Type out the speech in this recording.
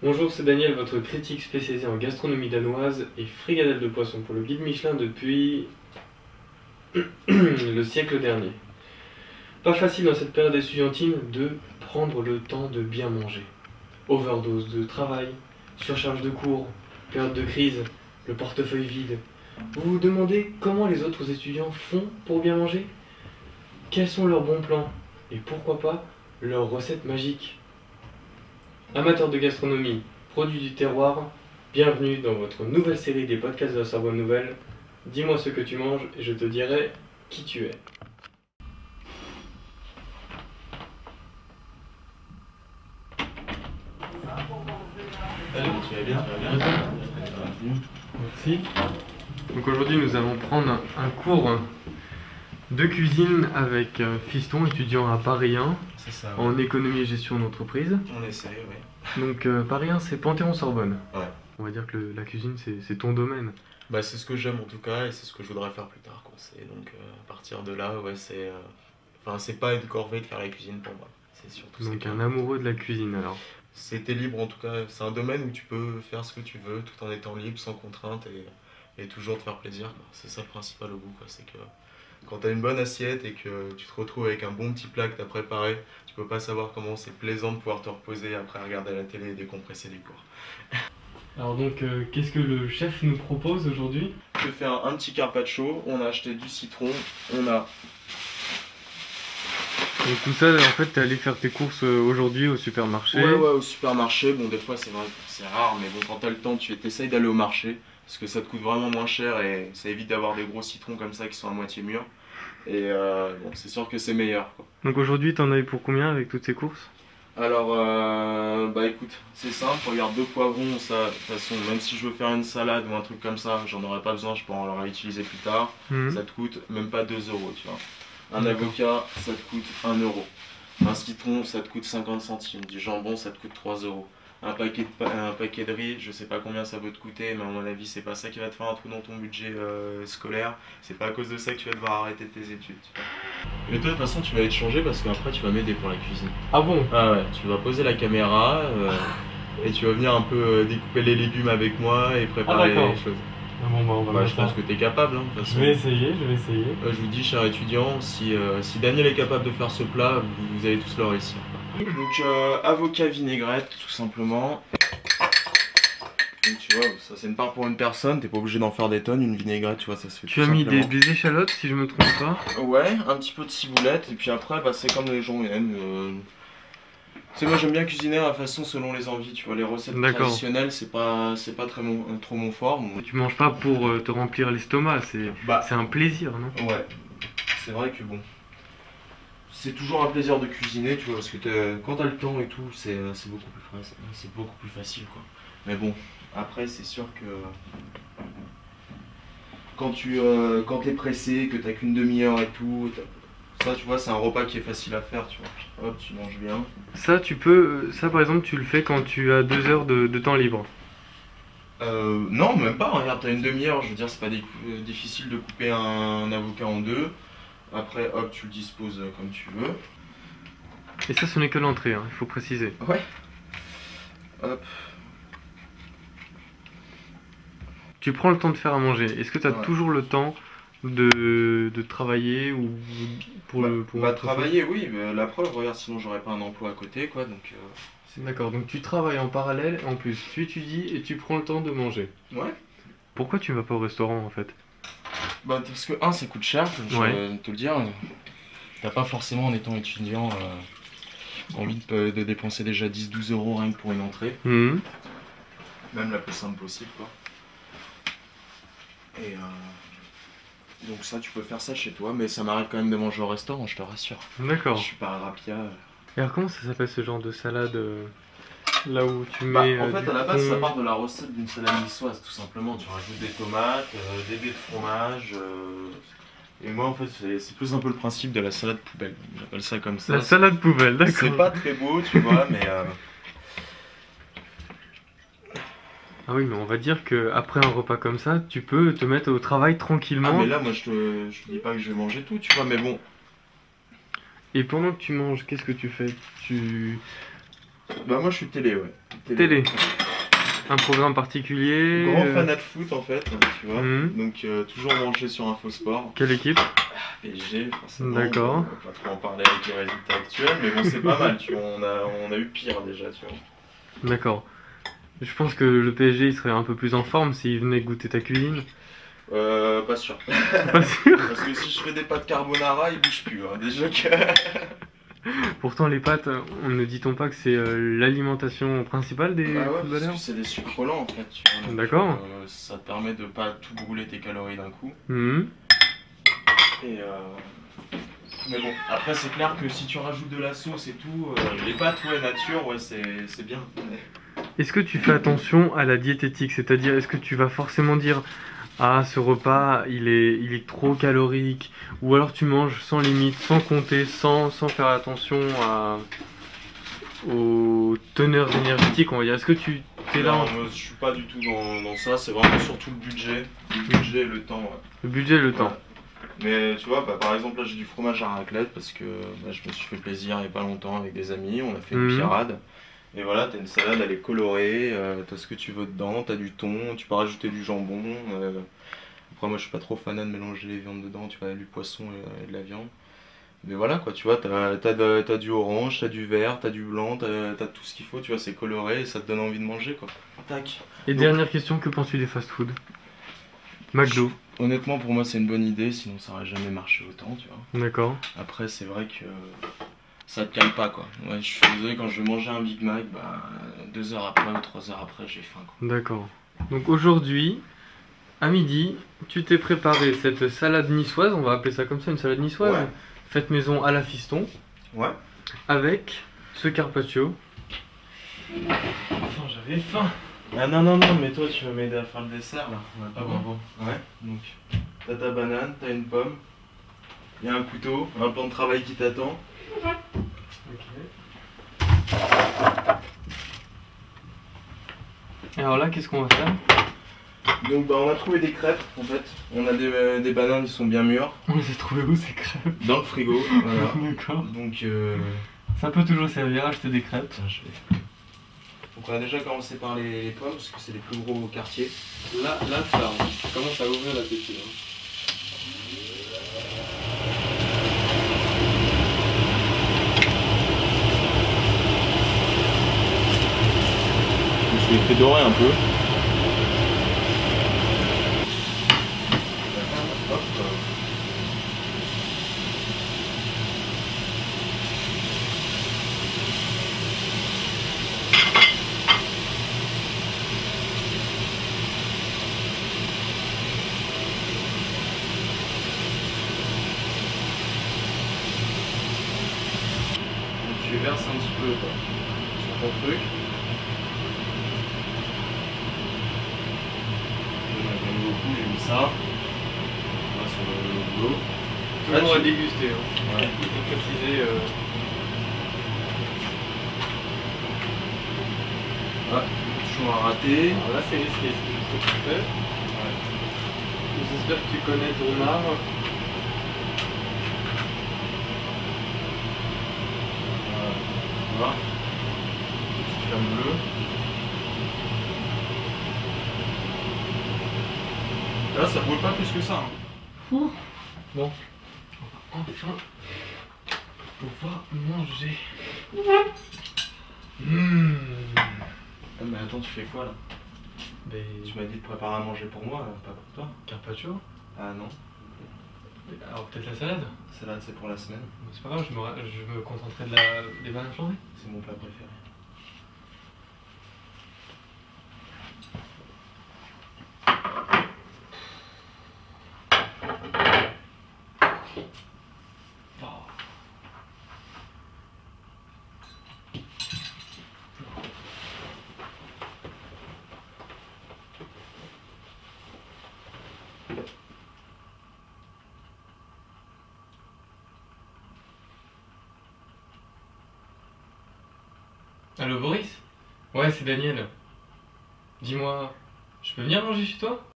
Bonjour, c'est Daniel, votre critique spécialisé en gastronomie danoise et fricadelle de poisson pour le guide Michelin depuis le siècle dernier. Pas facile dans cette période estudiantine de prendre le temps de bien manger. Overdose de travail, surcharge de cours, période de crise, le portefeuille vide. Vous vous demandez comment les autres étudiants font pour bien manger? Quels sont leurs bons plans? Et pourquoi pas leurs recettes magiques? Amateurs de gastronomie, produits du terroir, bienvenue dans votre nouvelle série des podcasts de la Sorbonne Nouvelle. Dis-moi ce que tu manges et je te dirai qui tu es. Salut, tu vas bien? Merci. Donc aujourd'hui nous allons prendre un cours de cuisine avec Fiston, étudiant à Paris 1, C'est ça, en économie et gestion d'entreprise. On essaye, oui. Donc Paris 1 c'est Panthéon-Sorbonne. Ouais. On va dire que la cuisine c'est ton domaine. Bah, c'est ce que j'aime en tout cas et c'est ce que je voudrais faire plus tard, quoi. Donc à partir de là, ouais, enfin, c'est pas une corvée de faire la cuisine pour moi. C'est surtout Donc c'est un que amoureux de la cuisine alors. c'était libre en tout cas. C'est un domaine où tu peux faire ce que tu veux tout en étant libre, sans contrainte et toujours te faire plaisir, quoi. C'est ça le principal au goût, quoi. C'est que quand t'as une bonne assiette et que tu te retrouves avec un bon petit plat que t'as préparé, tu peux pas savoir comment c'est plaisant de pouvoir te reposer après regarder la télé et décompresser des cours. Alors donc qu'est-ce que le chef nous propose aujourd'hui? Je fais un petit carpaccio, on a acheté du citron, on a... Donc tout ça en fait t'es allé faire tes courses aujourd'hui au supermarché. Ouais, au supermarché, bon des fois c'est vrai que c'est rare, mais bon quand t'as le temps tu essayes d'aller au marché, parce que ça te coûte vraiment moins cher et ça évite d'avoir des gros citrons comme ça qui sont à moitié mûrs. Et bon c'est sûr que c'est meilleur, quoi. Donc aujourd'hui t'en as eu pour combien avec toutes ces courses? Alors, bah écoute, c'est simple, regarde deux poivrons, ça, de toute façon, même si je veux faire une salade ou un truc comme ça, j'en aurais pas besoin, je pourrais en réutiliser plus tard. Ça te coûte même pas 2 euros, tu vois. Un avocat, ça te coûte 1 euro. Un citron, ça te coûte 50 centimes. Du jambon, ça te coûte 3 euros. Un paquet de riz, je sais pas combien ça peut te coûter, mais à mon avis, c'est pas ça qui va te faire un trou dans ton budget scolaire. C'est pas à cause de ça que tu vas devoir arrêter tes études, tu vois. Mais toi, de toute façon, tu vas être changé parce qu'après, tu vas m'aider pour la cuisine. Ah bon? Ah ouais, tu vas poser la caméra et tu vas venir un peu découper les légumes avec moi et préparer les choses. Ah bon bah on va Bah, faire je pense ça. que tu es capable, hein, de toute Je façon. vais essayer. Je vous dis, cher étudiant, si Daniel est capable de faire ce plat, vous allez tous le réussir. Donc, avocat vinaigrette, tout simplement. Donc, tu vois, ça c'est une part pour une personne, t'es pas obligé d'en faire des tonnes, une vinaigrette, tu vois, ça se fait Tu tout as mis simplement. des échalotes si je me trompe pas. Ouais, un petit peu de ciboulette, et puis après, bah, c'est comme les gens aiment. Tu sais, moi j'aime bien cuisiner à la façon selon les envies, tu vois, les recettes traditionnelles, c'est pas trop mon fort. Bon. Tu manges pas pour te remplir l'estomac, c'est un plaisir, non? Ouais, c'est vrai que bon, c'est toujours un plaisir de cuisiner, tu vois, parce que quand t'as le temps et tout, c'est beaucoup plus facile, quoi. Mais bon, après c'est sûr que quand t'es pressé, que t'as qu'une demi-heure et tout, ça tu vois, c'est un repas qui est facile à faire, tu vois. Hop, tu manges bien. Ça par exemple tu le fais quand tu as 2 heures de temps libre. Non, même pas, regarde, t'as une demi-heure, je veux dire, c'est pas difficile de couper un avocat en deux. Après, hop, tu le disposes comme tu veux. Et ça ce n'est que l'entrée, hein, il faut préciser. Ouais. Hop. Tu prends le temps de faire à manger. Est-ce que tu as Ouais. toujours le temps de travailler ou pour travailler, oui, mais la preuve, regarde, sinon j'aurais pas un emploi à côté, quoi, donc... D'accord, donc tu travailles en parallèle, en plus tu étudies et tu prends le temps de manger. Ouais. Pourquoi tu vas pas au restaurant en fait? Bah, parce que, ça coûte cher, je vais te le dire. T'as pas forcément, en étant étudiant, envie de dépenser déjà 10-12 euros rien que pour une entrée. Même la plus simple possible, quoi. Et donc ça, tu peux faire ça chez toi, mais ça m'arrive quand même de manger au restaurant, je te rassure. D'accord. Je suis pas rapia. Et alors comment ça s'appelle ce genre de salade là où tu mets en fait, du à la base, thon. ça part de la recette d'une salade niçoise, tout simplement. Tu rajoutes des tomates, des baies de fromage. Et moi, en fait, c'est plus un peu le principe de la salade poubelle. J'appelle ça comme ça. La salade poubelle, d'accord. C'est pas très beau, tu vois, mais... Ah oui, mais on va dire que après un repas comme ça, tu peux te mettre au travail tranquillement. Ah, mais là, moi, je te dis pas que je vais manger tout, tu vois, mais bon. Et pendant que tu manges, qu'est-ce que tu fais? Bah, moi, je suis télé, ouais. Télé. Un programme particulier. Grand fanat de foot en fait, tu vois. Donc toujours branché sur Infosport. Quelle équipe? PSG, forcément. D'accord. On va pas trop en parler avec les résultats actuels, mais bon, c'est pas mal, tu vois. On a eu pire déjà, tu vois. D'accord. Je pense que le PSG il serait un peu plus en forme s'il venait goûter ta cuisine. Pas sûr. Pas sûr. Parce que si je fais des pâtes carbonara, ils bougent plus, hein. Déjà que. Pourtant les pâtes, ne dit-on pas que c'est l'alimentation principale des Parce footballeurs? que c'est des sucres lents en fait, tu vois. D'accord. Ça te permet de pas tout brûler tes calories d'un coup. Et mais bon, après c'est clair que si tu rajoutes de la sauce et tout, les pâtes nature, c'est bien. Est-ce que tu fais attention à la diététique? C'est-à-dire, est-ce que tu vas forcément dire ah, ce repas il est trop calorique, ou alors tu manges sans limite, sans compter, sans faire attention aux teneurs énergétiques, on va dire. Est-ce que tu es là? Non, moi, je suis pas du tout dans ça, c'est vraiment surtout le budget et le temps. Ouais. Le budget et le temps. Mais tu vois, par exemple là j'ai du fromage à raclette parce que je me suis fait plaisir il y a pas longtemps avec des amis, on a fait une pirade. Et voilà, t'as une salade, elle est colorée, t'as ce que tu veux dedans, t'as du thon, tu peux rajouter du jambon. Après moi je suis pas trop fanat de mélanger les viandes dedans, tu vois, du poisson et de la viande. Mais voilà quoi, tu vois, t'as du orange, t'as du vert, t'as du blanc, t'as tout ce qu'il faut, tu vois, c'est coloré et ça te donne envie de manger quoi. Tac. Et dernière question, que penses-tu des fast-food? McDo. Honnêtement pour moi c'est une bonne idée, sinon ça aurait jamais marché autant, tu vois. D'accord. Après c'est vrai que ça te cale pas quoi. Ouais, je suis désolé, quand je vais manger un Big Mac, 2 heures après ou 3 heures après j'ai faim quoi. D'accord. Donc aujourd'hui, à midi, tu t'es préparé cette salade niçoise, on va appeler ça comme ça, une salade niçoise, ouais. Faite maison à la fiston. Ouais. Avec ce carpaccio. Enfin, j'avais faim. Ah non, mais toi tu vas m'aider à faire le dessert là. Ah bon? Ouais, donc t'as ta banane, t'as une pomme, il y a un couteau, un plan de travail qui t'attend. Ok. Alors là, qu'est-ce qu'on va faire? Donc on a trouvé des crêpes en fait. On a des bananes qui sont bien mûres. On les a trouvées où ces crêpes? Dans le frigo, voilà. D'accord. Donc ça peut toujours servir à acheter des crêpes. Donc on a déjà commencé par les pommes parce que c'est les plus gros quartiers. Là ça commence à ouvrir l'appétit. Je l'ai fait dorer un peu. Tu verses un petit peu quoi, sur ton truc. J'aime beaucoup, j'ai mis ça. Là, sur le boulot. Toujours à déguster. Hein. Ouais. Il faut préciser. Ouais, toujours à rater. Alors là, c'est risqué ce que tu fais. Ouais. J'espère que tu connais ton art. Voilà. Petite flamme bleue. Là, ça brûle pas plus que ça. Hein. Bon. Enfin pouvoir manger. Ah, mais attends, tu fais quoi là? Mais... Tu m'as dit de préparer à manger pour moi, pas pour toi. Carpaccio? Ah non. Alors peut-être la salade? Salade, c'est pour la semaine. C'est pas grave, je me contenterai des bananes flambées. C'est mon plat préféré. Allô Boris? Ouais, c'est Daniel. Dis-moi, je peux venir manger chez toi?